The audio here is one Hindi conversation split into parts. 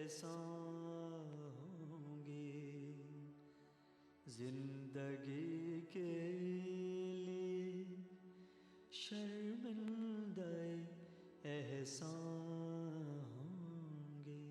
एहसान होंगे जिंदगी के लिए शर्मिंदा एहसान होंगे।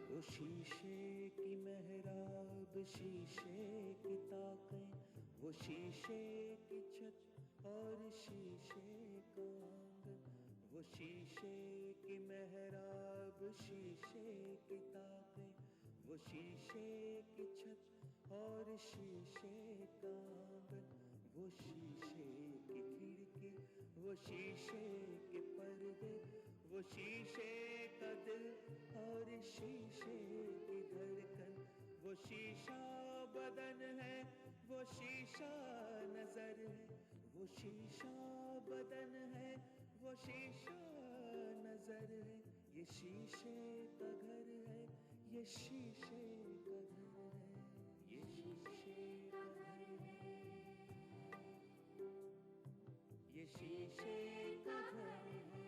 वो शीशे की मेहराब, शीशे की ताकें, वो शीशे की छत और शीशे का आंगन। वो शीशे की मेहराब, शीशे की ताकें, वो शीशे की छत और शीशे का आंगन। वो शीशे की खिड़की, वो शीशे के पर्दे, वो शीशे का दिल और शीशे की धड़कन। वो शीशा बदन है, वो शीशा नजर है। वो शीशा बदन है, वो शीशा नजर है। ये शीशे का घर है, ये शीशे का घर है, ये शीशे का घर है, ये शीशे का घर है।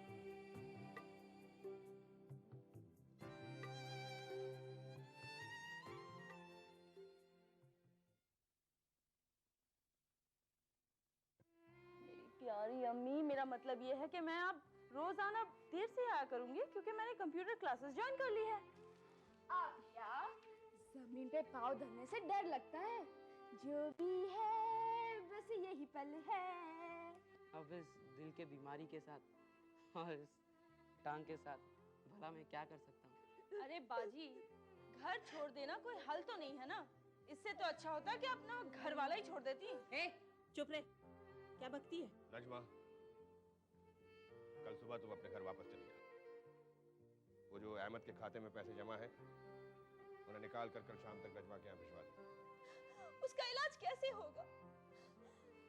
प्यारी अम्मी, मेरा मतलब ये है कि मैं अब रोजाना देर से आया करूंगी क्योंकि मैंने कंप्यूटर क्लासेस ज्वाइन कर ली है। आलिया, जमीन पे पाँव धरने से डर लगता है। जो भी है बस यही पल है। अब इस दिल के बीमारी के साथ और इस टांग के साथ भला मैं क्या कर सकता हूँ? अरे बाजी, घर छोड़ देना कोई हल तो नहीं है ना। इससे तो अच्छा होता कि अपना घर वाला ही छोड़ देती। चुप रहे, क्या बकती है? नजमा, कल सुबह तुम अपने घर वापस चली जाओ। वो जो अहमद के खाते में पैसे जमा है उन्हें निकाल कर कल शाम तक नजमा के यहाँ भिजवा दो। उसका इलाज कैसे होगा?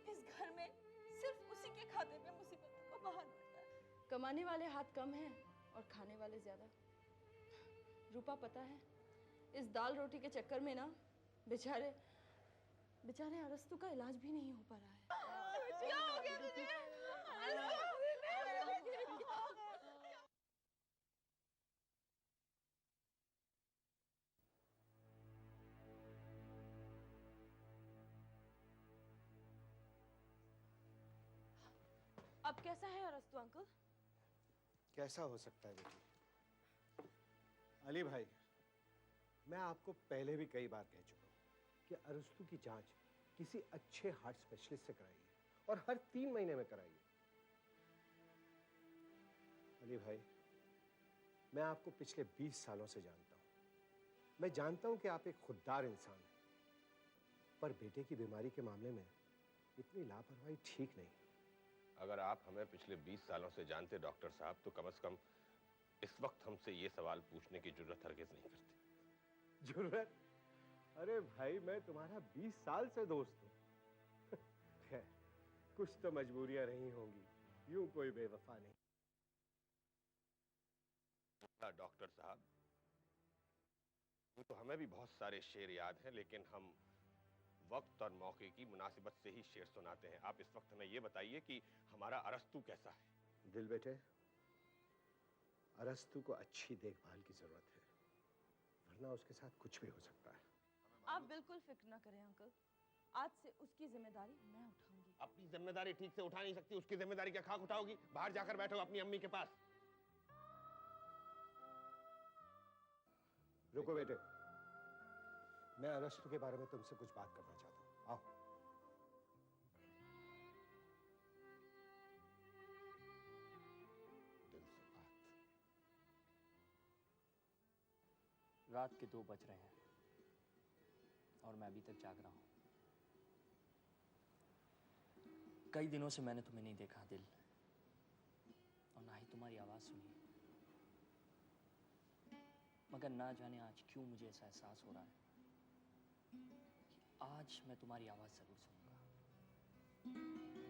इस घर में सिर्फ उसी के खाते में मुसीबतों को बाहर पड़ता है। कमाने वाले हाथ कम हैं और खाने वाले ज्यादा। रूपा, पता है इस दाल रोटी के चक्कर में ना बेचारे अरस्तु का इलाज भी नहीं हो पा रहा है। क्या हो गया तुझे? अब कैसा है अरस्तु अंकल? कैसा हो सकता है बेटी? अली भाई, मैं आपको पहले भी कई बार कह चुका हूं कि अरस्तु की जांच किसी अच्छे हार्ट स्पेशलिस्ट से कराइए और हर 3 महीने में कराइए। अली भाई, मैं आपको पिछले 20 सालों से जानता हूं। मैं जानता हूं कि आप एक खुददार इंसान हैं, पर बेटे की बीमारी के मामले में इतनी लापरवाही ठीक नहीं। अगर आप हमें पिछले 20 सालों से जानते डॉक्टर साहब, तो कम से कम इस वक्त हमसे ये सवाल पूछने की जरूरत हरगिज नहीं करते। जरूरत? अरे भाई, मैं तुम्हारा 20 साल से दोस्त हूं। खैर, कुछ तो मजबूरियां रही होंगी, यूं कोई बेवफा नहीं। डॉक्टर साहब, तो हमें भी बहुत सारे शेर याद हैं, लेकिन हम वक्त और मौके की मुनासिबत से ही शेर सुनाते हैं। आप इस वक्त हमें यह बताइए कि हमारा अरस्तु कैसा है? दिल बेटे, अरस्तु को अच्छी देखभाल की जरूरत है, वरना उसके साथ कुछ भी हो सकता है। आप बिल्कुल फिक्र ना करें अंकल, आज से उसकी जिम्मेदारी मैं उठाऊंगी। अपनी जिम्मेदारी ठीक से उठा नहीं सकती, उसकी जिम्मेदारी क्या खाक उठाओगी? बाहर जाकर बैठो अपनी अम्मी के पास। रुको बेटे, मैं अरस्तु के बारे में तुमसे कुछ बात करना चाहता हूं। आओ। दिल से बात। रात के 2 बज रहे हैं और मैं अभी तक जाग रहा हूं। कई दिनों से मैंने तुम्हें नहीं देखा दिल, और ना ही तुम्हारी आवाज़ सुनी। मगर ना जाने आज क्यों मुझे ऐसा एहसास हो रहा है कि आज मैं तुम्हारी आवाज़ ज़रूर सुनूंगा।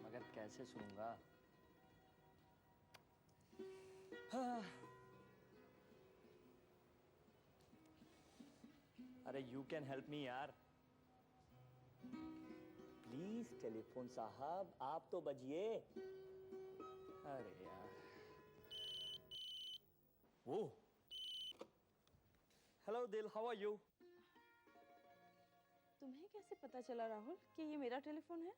मगर कैसे सुनूंगा? हाँ। अरे यू कैन हेल्प मी यार, प्लीज टेलीफोन साहब, आप तो बजिए। अरे यार, वो हेलो दिल, हाउ आर यू? तुम्हें कैसे पता चला राहुल कि ये मेरा टेलीफोन है?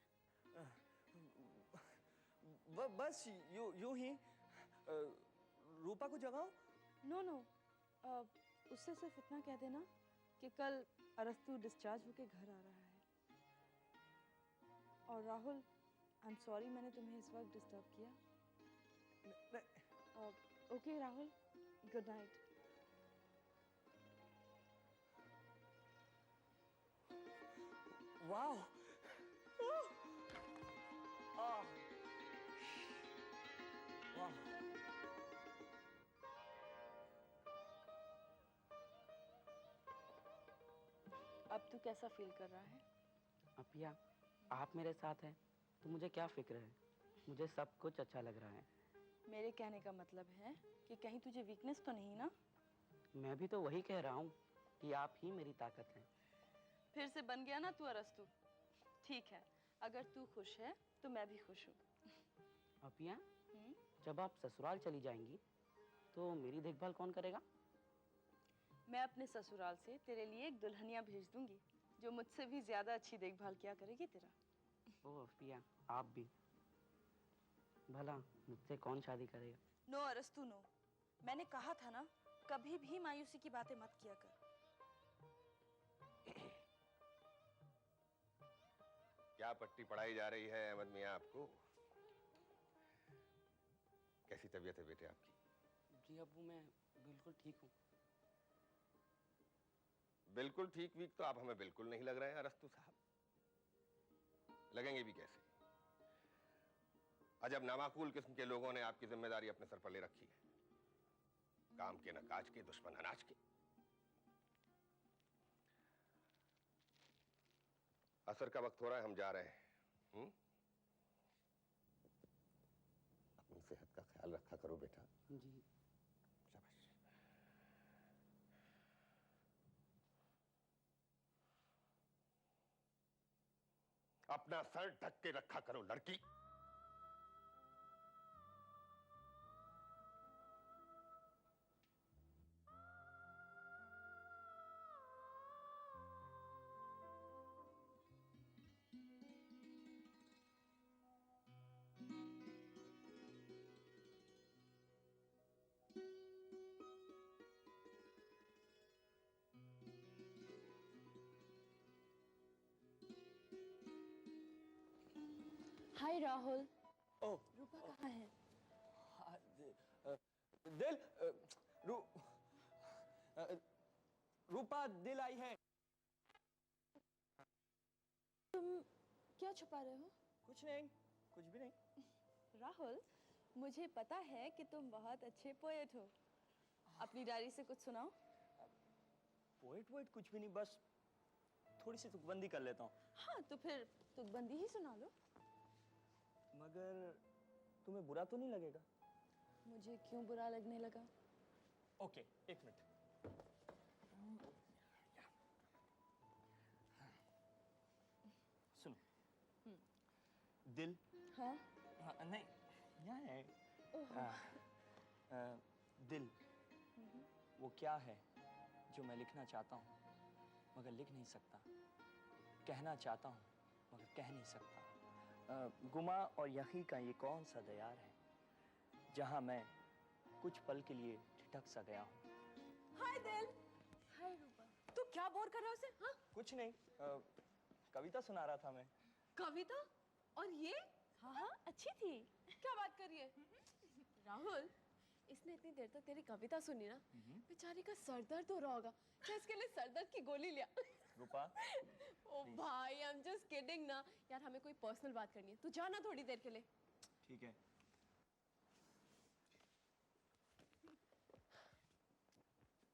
बस यूं ही। रूपा को जगाओ। नो नो, उससे सिर्फ इतना कह देना कि कल अरस्तु डिस्चार्ज होके घर आ रहा है। और राहुल, आई एम सॉरी मैंने तुम्हें इस वक्त डिस्टर्ब किया। Okay Rahul, good night. Wow, वाह। अब तू कैसा फील कर रहा है? अपिया, आप मेरे साथ हैं तो मुझे क्या फिक्र है, मुझे सब कुछ अच्छा लग रहा है। मेरे कहने का मतलब है कि कहीं तुझे वीकनेस तो नहीं ना? मैं भी तो वही कह रहा हूँ कि आप ही मेरी ताकत हैं। फिर से बन गया ना तू अरस्तु। ठीक है, अगर तू खुश है तो मैं भी खुश हूँ। अपिया, जब आप ससुराल चली जाएंगी तो मेरी देखभाल कौन करेगा? मैं अपने ससुराल से तेरे लिए एक दुल्हनिया भेज दूंगी जो मुझसे भी ज्यादा अच्छी देखभाल किया करेगी तेरा। ओ अपिया, आप भी। भला मुझसे कौन शादी करेगा? नो अरस्तु नो, मैंने कहा था ना, कभी भी मायूसी की बातें मत किया कर। क्या पट्टी पढ़ाई जा रही है अहमद मियाँ आपको? कैसी तबीयत है बेटे आपकी? जी अब्बू, मैं बिल्कुल ठीक हूँ। बिल्कुल ठीक वीक तो आप हमें बिल्कुल नहीं लग रहे हैं अरस्तु साहब। लगेंगे भी कैसे? अजब नामाकूल किस्म के लोगों ने आपकी जिम्मेदारी अपने सर पर ले रखी है। काम के न काज के, दुश्मन अनाज के। असर का वक्त हो रहा है, हम जा रहे हैं। अपनी सेहत का ख्याल रखा करो बेटा। जी। शाबाश। अपना सर ढक के रखा करो लड़की। हाय राहुल। ओह, रूपा कहाँ है? दिल, रूपा, दिल आई है। तुम क्या छुपा रहे हो? कुछ नहीं, कुछ भी नहीं। राहुल, मुझे पता है कि तुम बहुत अच्छे पोएट हो। अपनी डायरी से कुछ सुनाओ। पोएट वोएट कुछ भी नहीं, बस थोड़ी सी तुकबंदी कर लेता हूँ। हाँ, तो फिर तुकबंदी ही सुना लो। मगर तुम्हें बुरा तो नहीं लगेगा? मुझे क्यों बुरा लगने लगा? ओके, एक मिनट। सुनो। दिल। हाँ? हाँ, नहीं, यहाँ है। दिल, वो क्या है जो मैं लिखना चाहता हूँ मगर लिख नहीं सकता, कहना चाहता हूँ मगर कह नहीं सकता। गुमा और यही का ये कौन सा दयार है जहाँ मैं कुछ पल के लिए ठिठक सा गया हूँ। हाय दिल। हाय रूपा। तू क्या बोर कर रहा है उसे? हाँ? कुछ नहीं, कविता सुना रहा था मैं। कविता? और ये? हाँ हाँ, अच्छी थी। क्या बात कर रही है? राहुल, इसने इतनी देर तक तेरी कविता सुनी ना, बेचारी का सर दर्द हो रहा होगा। क्या इसके लिए सर दर्द की गोली लिया? रूपा ओ भाई, आई एम जस्ट किडिंग ना यार, हमें कोई पर्सनल बात करनी है। तू जाना थोड़ी देर के लिए। ठीक है।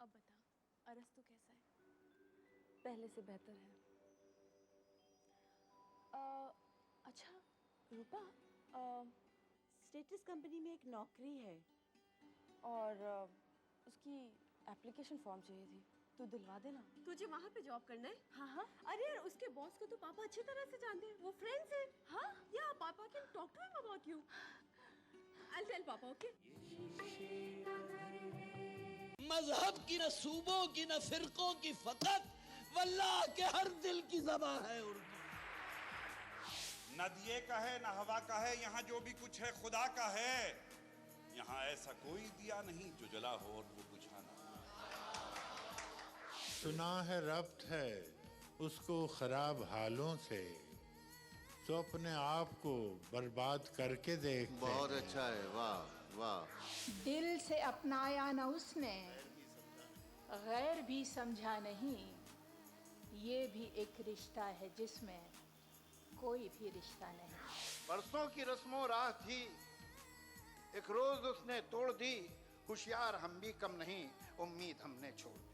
अब बता, अरस्तु कैसा है? पहले से बेहतर है। अच्छा रूपा, स्टेटस कंपनी में एक नौकरी है। और उसकी एप्लीकेशन फॉर्म चाहिए थी, तू दिलवा देना। तुझे वहाँ पे जॉब करना है? हाँ हाँ। अरे यार, उसके बॉस को तो पापा अच्छी तरह से जानते हैं, वो फ्रेंड्स हैं। हाँ या papa can talk to him about you. I will tell papa, okay? मजहब की न सूबों की न फिरकों की फकत वल्लाह के हर दिल की ज़बान है उर्दू। न दिए का है न हवा का है, यहाँ जो भी कुछ है खुदा का है। यहाँ ऐसा कोई दिया नहीं जो जला हो और वो बुझा ना। सुना है रब्त है उसको खराब हालों से, तो अपने आप को बर्बाद करके देख। बहुत अच्छा है, वाह वाह। दिल से अपनाया न उसने, गैर भी समझा नहीं। ये भी एक रिश्ता है जिसमें कोई भी रिश्ता नहीं। बरसों की रस्मों राह थी, एक रोज उसने तोड़ दी। होशियार हम भी कम नहीं, उम्मीद हमने छोड़ दी।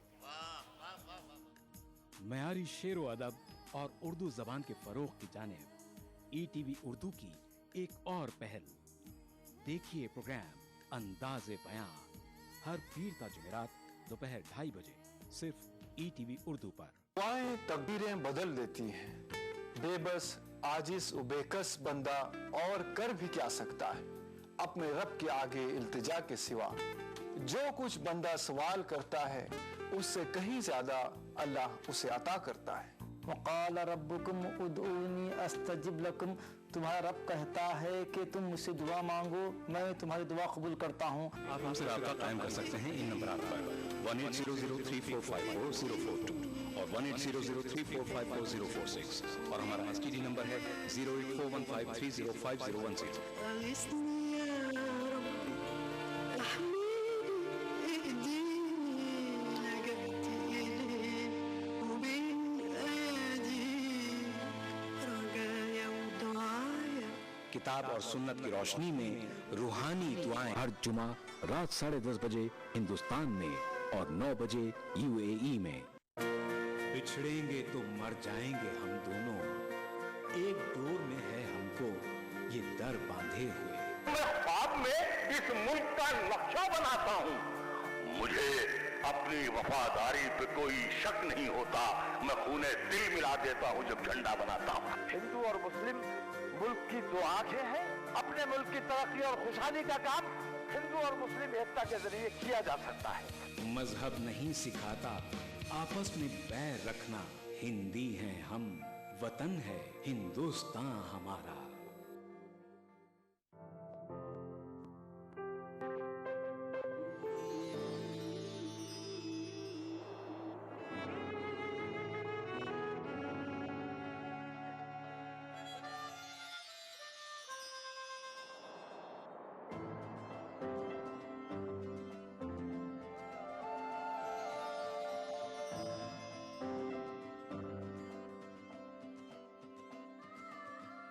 मयारी शेर व अदब और उर्दू जबान के फरोग की जानिब ईटीवी उर्दू की एक और पहल। देखिए प्रोग्राम अंदाज़े बयां हर पीर ता जुमेरात दोपहर 2:30 बजे सिर्फ ईटीवी उर्दू पर। दुआएं तकदीरें बदल देती हैं। बेबस आजिज व बेकस बंदा और कर भी क्या सकता है अपने रब के आगे इल्तिजा के सिवा। जो कुछ बंदा सवाल करता है उससे कहीं ज्यादा अल्लाह उसे अता करता है। वक़ाल रब्बुकुम उदऊनी अस्तजिब लकुम, तुम्हारा रब कहता है कि तुम मुझसे दुआ मांगो, मैं तुम्हारी दुआ कबूल करता हूँ। आप हमसे राब्ता कायम कर सकते हैं इन नंबरात पर 180034544042 और 180034544046 और हमारा एसटीडी नंबर है 08415305010। किताब और सुन्नत की रोशनी में रूहानी दुआएं हर जुमा रात 10:30 बजे हिंदुस्तान में और 9 बजे यूएई में। बिछड़ेंगे तो मर जाएंगे हम दोनों, एक डोर में है हमको ये दर बांधे हुए। मैं ख्वाब में इस मुल्क का नक्शा बनाता हूँ। मुझे अपनी वफादारी पे कोई शक नहीं होता। मैं खूने दिल मिला देता हूँ जब झंडा बनाता हूँ। हिंदू और मुस्लिम मुल्क की दो आंखें हैं। अपने मुल्क की तरक्की और खुशहाली का काम हिंदू और मुस्लिम एकता के जरिए किया जा सकता है। मजहब नहीं सिखाता आपस में बैर रखना। हिंदी हैं हम, वतन है हिंदुस्तान हमारा।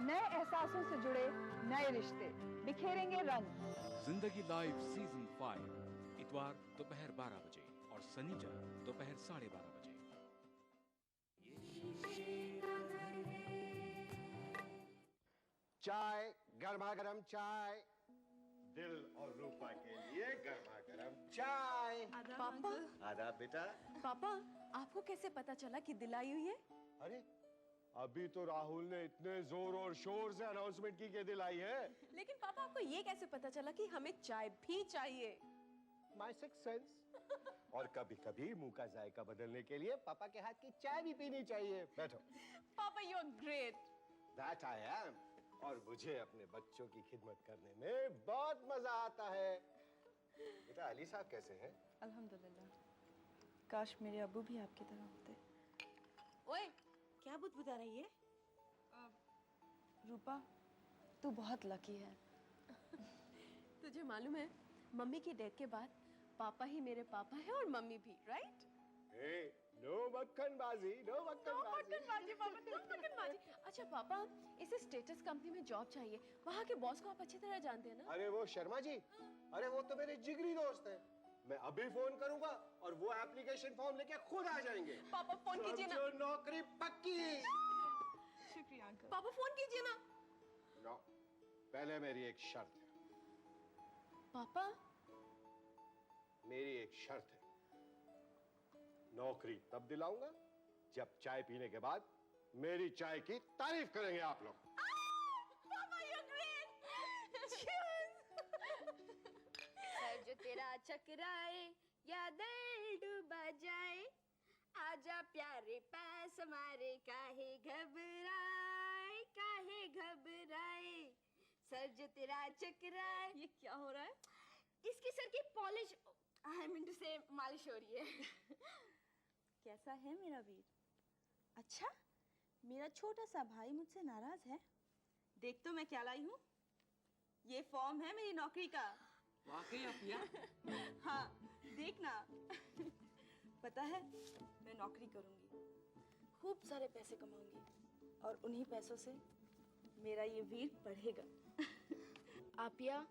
नए एहसासों से जुड़े नए रिश्ते बिखेरेंगे रंग। जिंदगी लाइव सीजन 5 इतवार दोपहर 12 बजे और शनिवार दोपहर 12:30 बजे। चाय, गर्मा गर्म चाय, दिल और रूपा के लिए गर्मा गर्म चाय। पापा। आदाब बेटा। पापा, आपको कैसे पता चला कि दिल आई हुई है? अरे अभी तो राहुल ने इतने जोर और शोर से अनाउंसमेंट की कि दिल आई है। लेकिन पापा, आपको ये कैसे पता चला कि हमें चाय भी चाहिए? My sixth sense. और कभी कभी मुंह का जायका बदलने के लिए पापा के हाथ की चाय भी पीनी चाहिए। बैठो। Papa, you are great. That I am. और मुझे अपने बच्चों की खिदमत करने में बहुत मजा आता है। बेटा, अली साहब कैसे हैं? अल्हम्दुलिल्लाह। काश मेरे अब्बू भी आपकी तरह होते। ओए, क्या बुदबुदा रही है? रूपा, तू बहुत लकी है। तुझे मालूम है, मम्मी की डेथ के बाद पापा ही मेरे पापा है और मम्मी भी, राइट? नो मक्खनबाजी, नो मक्खनबाजी। Papa, no मक्खनबाजी। अच्छा पापा, इसे स्टेटस कंपनी में जॉब चाहिए। वहाँ के बॉस को आप अच्छी तरह जानते हैं ना? अरे वो शर्मा जी, अरे वो तो मेरे जिगरी दोस्त हैं। मैं अभी फोन करूंगा और वो एप्लीकेशन फॉर्म लेके खुद आ जाएंगे। पापा फोन कीजिए ना। नौकरी पक्की। शुक्रिया अंकल। पापा फोन कीजिए ना। नो, पहले मेरी एक शर्त है। पापा, मेरी एक शर्त है। नौकरी तब दिलाऊंगा जब चाय पीने के बाद मेरी चाय की तारीफ करेंगे आप लोग। पापा यू ग्रेट। सर जो तेरा चकराए या दिल डूबा जाए, आजा प्यारे पास हमारे, काहे घबराए, काहे घबराए। सर जो तेरा चकराए। ये क्या हो रहा है? इसकी सर की पॉलिश, आई मीन टू से मालिश हो रही है। कैसा है मेरा वीर? अच्छा, मेरा छोटा सा भाई मुझसे नाराज है। देख तो मैं क्या लाई हूँ। ये फॉर्म है मेरी नौकरी का। वाकई अपिया? हाँ, देख ना। पता है, मैं नौकरी करूँगी, खूब सारे पैसे कमाऊंगी और उन्हीं पैसों से मेरा ये वीर पढ़ेगा। आपिया,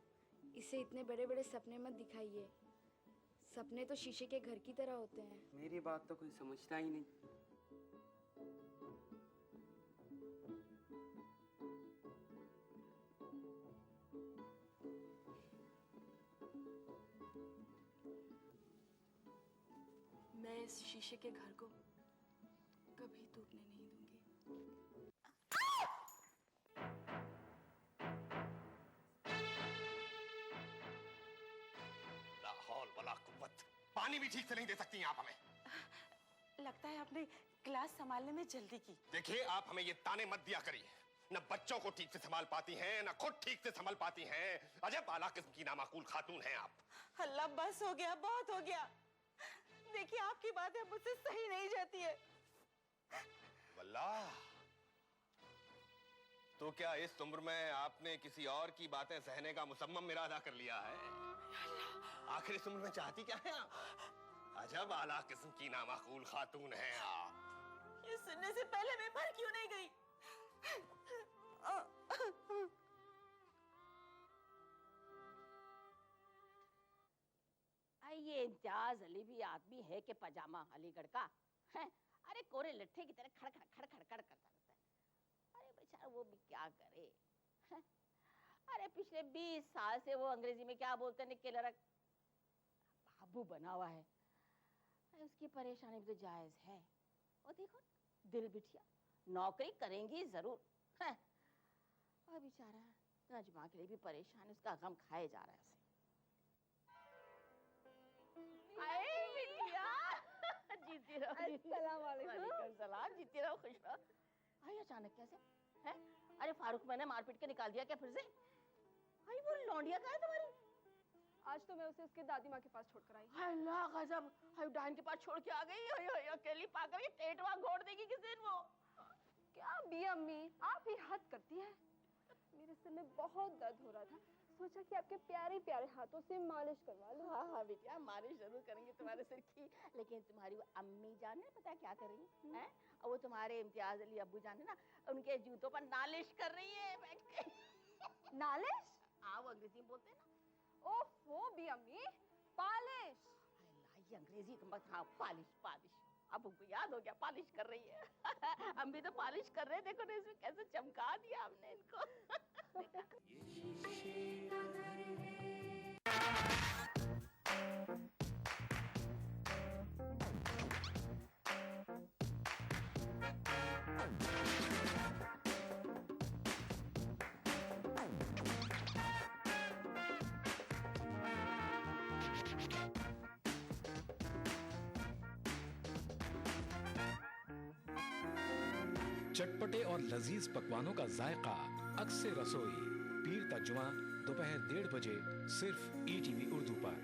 इसे इतने बड़े बड़े सपने मत दिखाइए। सपने तो शीशे के घर की तरह होते हैं। मेरी बात तो कोई समझता ही नहीं। मैं इस शीशे के घर को कभी टूटने नहीं दूंगी। लाहौल वला कुव्वत। पानी भी ठीक से नहीं दे सकती हैं आप हमें। लगता है आपने क्लास संभालने में जल्दी की। देखिए, आप हमें ये ताने मत दिया करिए। न बच्चों को ठीक से संभाल पाती हैं, न खुद ठीक से संभाल पाती हैं। अजब आला किस्म की नामाकूल खातून हैं आप। अल्लाह, बस हो गया, बहुत हो गया। देखिए, आपकी बातें मुझसे सही नहीं जाती है। वल्लाह, तो क्या इस उम्र में आपने किसी और की बातें सहने का मुसम्मम इरादा कर लिया है? आखिर इस उम्र में चाहती क्या है आप? अजब आला किस्म की नामाकूल खातून हैं आप। ये सुनने से पहले मैं मर क्यों नहीं गई? ये इम्तियाज अली भी आदमी है कि पजामा अलीगढ़ का है। अरे कोरे लट्ठे की तरह खड़ खड़ खड़ खड़ खड़ करता रहता है। अरे बेचारा वो भी क्या करे है? अरे पिछले 20 साल से वो अंग्रेजी में क्या बोलते हैं, निकेलरक बाबू बना हुआ है। अरे उसकी परेशानी भी तो जायज है। और देखो दिल बिटिया नौकरी करेंगी जरूर है। और बेचारा नजमा के लिए भी परेशान, उसका गम खाए जा रहा है। जीती रहो। अस्सलाम वालेकुम। वालेकुम सलाम। जीती रहो, खुश रहो। आई अचानक कैसे है? अरे फारूक मैंने मारपीट के निकाल दिया क्या फिर से? आई वो लौंडिया कहाँ है तुम्हारी? आज तो मैं उसे उसके दादी माँ के पास छोड़कर आई। अल्लाह गजब, हाय डाइन के पास छोड़ के आ गई। हाय अकेली पागल, ये टेटवा घोड़ देगी किस दिन वो। क्या बी अम्मी, आप ही हद करती हैं। मेरे सिर में बहुत दर्द हो रहा था, सोचा कि आपके प्यारे प्यारे हाथों से मालिश करवा लूं। हाँ हाँ बेटिया, मालिश जरूर करेंगे तुम्हारे सिर की। लेकिन तुम्हारी वो अम्मी जान है पता है क्या कर रही है? और वो तुम्हारे इम्तियाज अली अब्बू जान है ना, उनके जूतों पर नालिश कर रही है बैठ के। नालिश? हाँ वो अंग्रेजी में बोलते हैं ना। ओहो बी अम्मी, पालिश। ये अंग्रेजी तो मत। हाँ पालिश पालिश, अब उनको याद हो गया पालिश कर रही है। हम भी तो पालिश कर रहे हैं। देखो ना इसमें कैसे चमका दिया हमने इनको। चटपटे और लजीज पकवानों का जायका अक्सर रसोई, पीर का जुमा दोपहर 1:30 बजे सिर्फ ईटीवी उर्दू पर।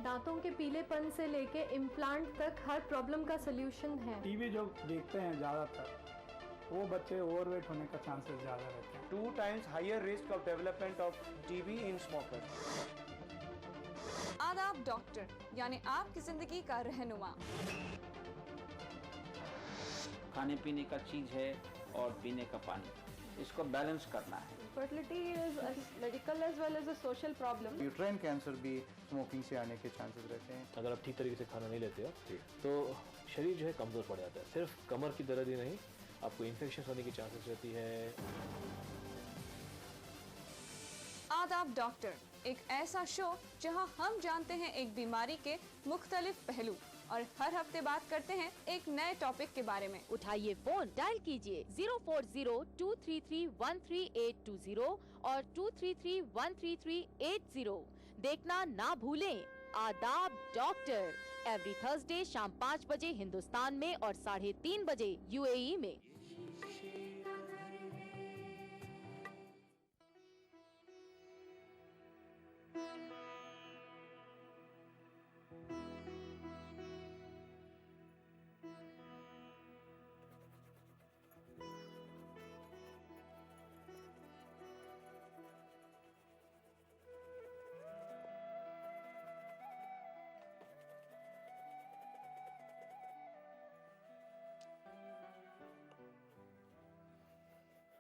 दांतों के पीलेपन से लेके इम्प्लांट तक हर प्रॉब्लम का सलूशन है। टीवी जो देखते हैं ज़्यादातर वो बच्चे ओवरवेट होने का चांसेस ज़्यादा रहते हैं। 2 times higher risk of development of TB in smokers. आदाब डॉक्टर, यानी आपकी जिंदगी का रहनुमा। खाने पीने का चीज है और पीने का पानी, इसको बैलेंस करना है। Fertility is a medical as well as a social problem. Uterine cancer भी स्मोकिंग से आने के चांसेस रहते हैं। अगर आप ठीक तरीके से खाना नहीं लेते हो तो शरीर जो है कमज़ोर पड़ जाता है। सिर्फ कमर की दर्द ही नहीं, आपको इन्फेक्शन होने की चांसेस रहती है। आदाब डॉक्टर, एक ऐसा शो जहां हम जानते हैं एक बीमारी के मुख्तलिफ पहलू और हर हफ्ते बात करते हैं एक नए टॉपिक के बारे में। उठाइए फोन, डायल कीजिए 040-233-13820 और 233-13380। देखना ना भूलें आदाब डॉक्टर, एवरी थर्सडे शाम 5 बजे हिंदुस्तान में और 3:30 बजे यूएई में।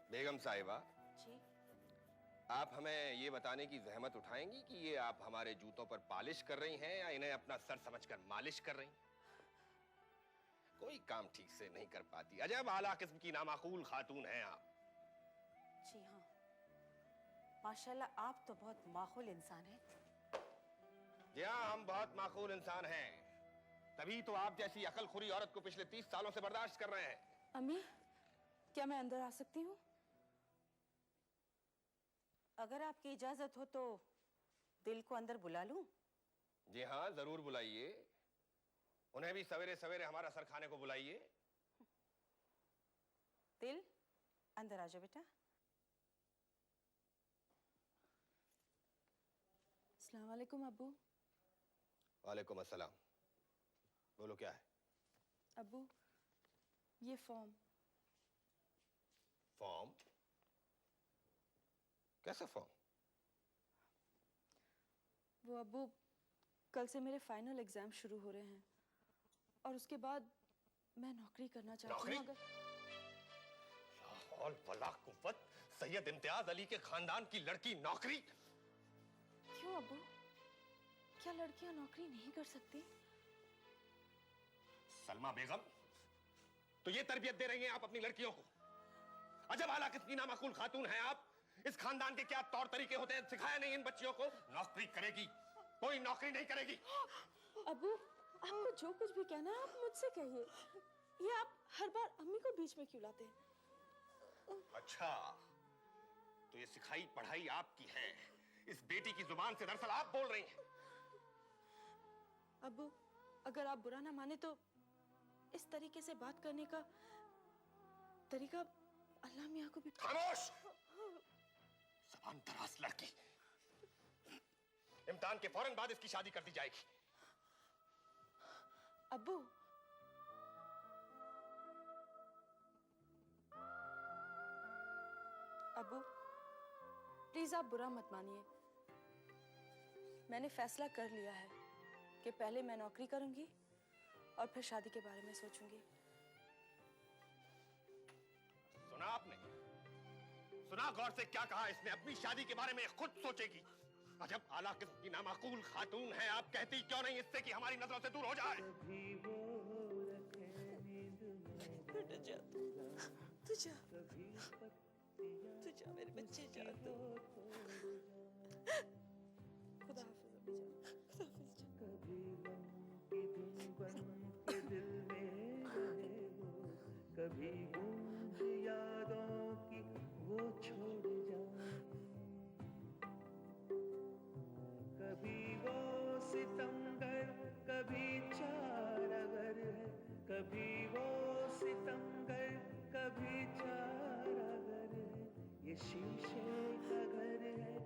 बेगम साहिबा, जी आप हमें ये बताने की जहमत उठाएंगी कि ये आप हमारे जूतों पर पालिश कर रही हैं या इन्हें अपना सर समझकर मालिश कर रही हैं? कोई काम ठीक से नहीं कर पाती, अजब आला किस्म की नामाकूल खातून हैं आप। जी हाँ, माशाल्लाह आप तो बहुत माकूल इंसान हैं। जी हाँ, हम बहुत माकूल इंसान हैं, तभी तो आप जैसी अकलखुरी औरत को पिछले 30 सालों से बर्दाश्त कर रहे हैं। अम्मी, क्या मैं अंदर आ सकती हूँ? अगर आपकी इजाजत हो तो दिल को अंदर बुला लूं? जी हाँ, जरूर बुलाइए। उन्हें भी सवेरे सवेरे हमारा सर खाने को बुलाइए। दिल, अंदर आ जाओ बेटा। अस्सलाम वालेकुम अब्बू। वालेकुम अस्सलाम। बोलो क्या है? अब्बू, ये फॉर्म। फॉर्म? कैसा फॉर्म? वो अब्बू, कल से मेरे फाइनल एग्जाम शुरू हो रहे हैं और उसके बाद मैं नौकरी करना चाहती हूँ। अगर लाहौल वला कुव्वत, सैयद इम्तियाज अली के खानदान की लड़की नौकरी? क्यों अब्बू, क्या लड़कियां नौकरी नहीं कर सकती? सलमा बेगम, तो ये तरबियत दे रही हैं आप अपनी लड़कियों को? अजब आला कितनी नामाकूल खातून हैं आप। इस खानदान के क्या तौर तरीके होते हैं, सिखाया नहीं इन बच्चियों को? नौकरी करेगी, कोई नौकरी नहीं करेगी। अब्बू, आपको जो कुछ भी कहना है आप मुझसे कहिए, ये आप हर बार अम्मी को बीच में क्यों लाते हैं? अच्छा, तो ये सिखाई पढ़ाई आपकी है, इस बेटी की जुबान से दरअसल आप बोल रही हैं। अब्बू, अगर आप बुरा ना माने तो इस तरीके से बात करने का तरीका अल्लाह मियाँ को भी। खामोश! ज़बान दराज लड़की। इम्तिहान के फौरन बाद इसकी शादी कर दी जाएगी। अब्बू, अब्बू, प्लीज आप बुरा मत मानिए। मैंने फैसला कर लिया है कि पहले मैं नौकरी करूंगी और फिर शादी के बारे में सोचूंगी। सुना आपने? सुना गौर से क्या कहा इसने? अपनी शादी के बारे में खुद सोचेगी। अजब आला किस्म की नामाकूल खातून है आप। कहती क्यों नहीं इससे कि हमारी नजरों से दूर हो जाए? बेटा जा, तू जा, तू जा मेरे बच्चे, जा तू। खुदा हाफिज अब्बी जान, खुदा हाफिज। कभी गूंज यादों की वो छोड़ जा, कभी वो सितमगर, कभी चारागर है, कभी वो सितमगर, कभी चारागर है, ये शीशे का घर है,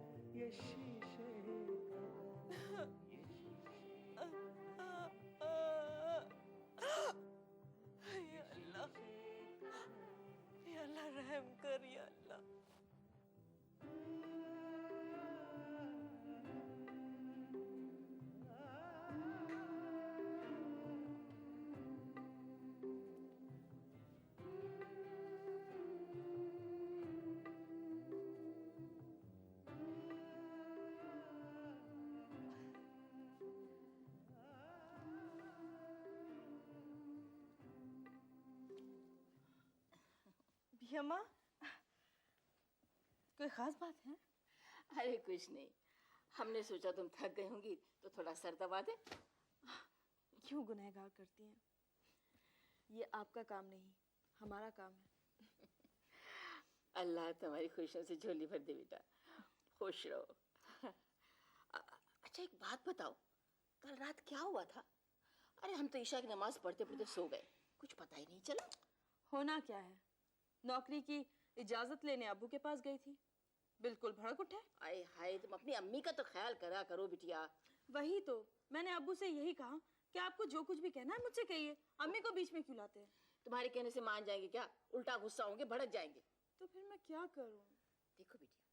रहम कर या अल्लाह। अम्मा, कोई खास बात है? अरे कुछ नहीं, हमने सोचा तुम थक गई होंगी तो थोड़ा सर दबा दे। क्यों गुनहगार करती हैं? ये आपका काम नहीं, हमारा काम है। अल्लाह तुम्हारी खुशियों से झोली भर दे बेटा, खुश रहो। अच्छा एक बात बताओ, कल रात क्या हुआ था? अरे हम तो ईशा की नमाज पढ़ते पढ़ते सो गए, कुछ पता ही नहीं चला। होना क्या है, नौकरी की इजाजत लेने अब्बू के पास गई थी, बिल्कुल भड़क उठे। आए हाय, तुम अपनी अम्मी का तो ख्याल करा करो बिटिया। वही तो मैंने अब्बू से यही कहा कि आपको जो कुछ भी कहना है मुझसे कहिए, अम्मी को बीच में क्यों लाते हैं? तुम्हारे कहने से मान जाएंगे क्या? उल्टा गुस्सा होंगे, भड़क जाएंगे। तो फिर मैं क्या करूं? देखो बिटिया,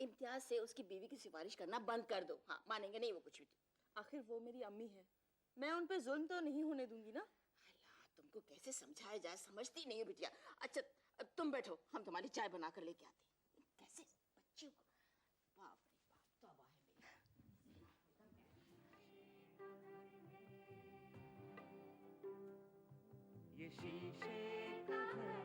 इम्तियाज से उसकी बीवी की सिफारिश करना बंद कर दो। हाँ, मानेंगे नहीं वो कुछ भी। आखिर वो मेरी अम्मी है, मैं उन पे जुल्म तो नहीं होने दूंगी ना। तुमको कैसे समझाया जाए, समझती नहीं हो बिटिया। अच्छा अब तुम बैठो, हम तुम्हारी चाय बना कर लेके आते हैं। कैसे बच्चियों को, बाप रे बाप, तौबा है ये शीशे का घर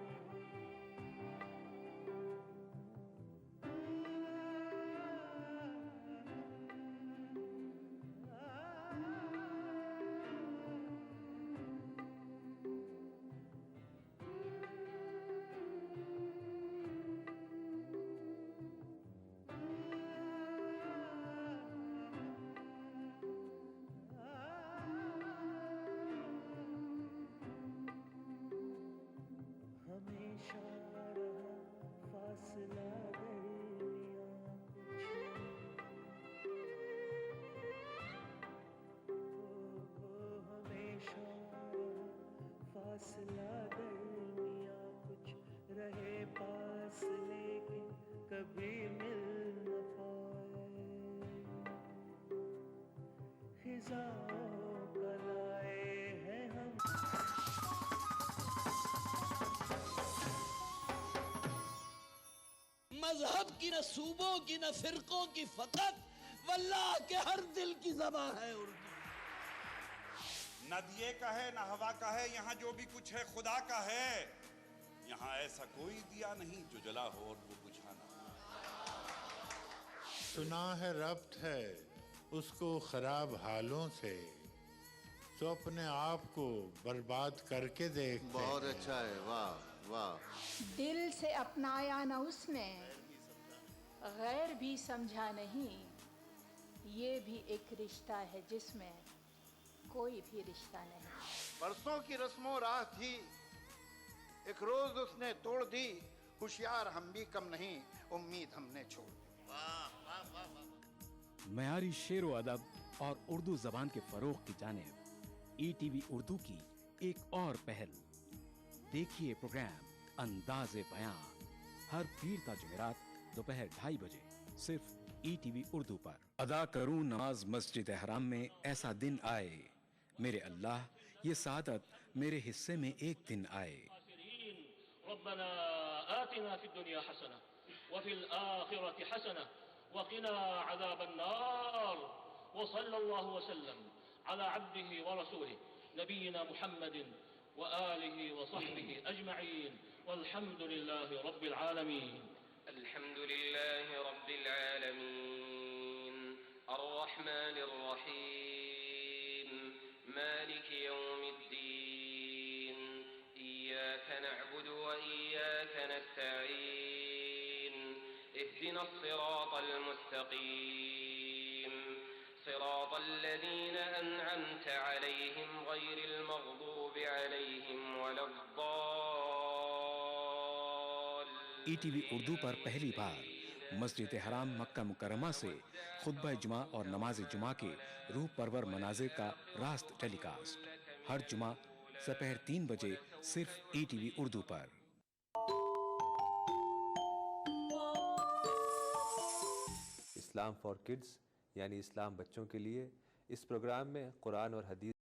फासला दरमिया कुछ रहे पास लेकिन कभी मिल न पाए, खिजाओं का लाए हैं हम। मजहब की न सूबों की न फिरकों की फकत, वल्लाह के हर दिल की ज़बां है उर्दू। न दिए का है न हवा का है, यहाँ जो भी कुछ है खुदा का है। यहाँ ऐसा कोई दिया नहीं जो जला हो और वो बुझा ना हो। सुना है रब्त है उसको खराब हालों से, तो अपने आप को बर्बाद करके देख। बहुत अच्छा है, वाह वाह। दिल से अपनाया न उसने, गैर भी समझा नहीं, ये भी एक रिश्ता है जिसमें कोई भी रिश्ता नहीं। परसों की रस्मों राह थी, एक रोज उसने तोड़ दी, होशियार हम भी कम नहीं, उम्मीद हमने छोड़ दी। वाह वाह वाह वाह। मयारी शेरो अदब और उर्दू जबान के फरोग की जानिब ETV उर्दू की एक और पहल। देखिए प्रोग्राम अंदाज़े बयां हर पीर ता जुमेरात दोपहर 2:30 बजे सिर्फ ETV उर्दू पर। अदा करूं नमाज मस्जिद हराम में ऐसा दिन आए, मेरे अल्लाह ये सादत मेरे हिस्से में एक दिन आए। रब्बना आतिना फिद दुनिया हसना व फिल आखिरति हसना व क़िना अज़ाबन नार व सल्लल्लाहु व सल्लम अला अब्दिही व रसूलिही नबीना मुहम्मदिन व आलिही व सहबिही अजमईन वल्हम्दुलिल्लाहि रब्बिल आलमीन। अल्हम्दुलिल्लाहि रब्बिल आलमीन अर्रहमानिर रहीम मालिकि यौमिद्दीन इय्याक नअबुदु व इय्याक नस्तईन इहदिनस सिरातल मुस्तकीम सिरातल लज़ीना अनअमत अलैहिम गैरिल मग़दूबि अलैहिम वलद्दाल्लीन। ETV उर्दू पर पहली बार मस्जिद हराम मक्का मुकर्रमा से खुतबा जुमा और नमाज जुमा के रूह परवर मनाजिर का रास्त टेलीकास्ट हर जुमा दोपहर 3 बजे सिर्फ ETV उर्दू पर। इस्लाम फॉर किड्स यानी इस्लाम बच्चों के लिए। इस प्रोग्राम में कुरान और हदीस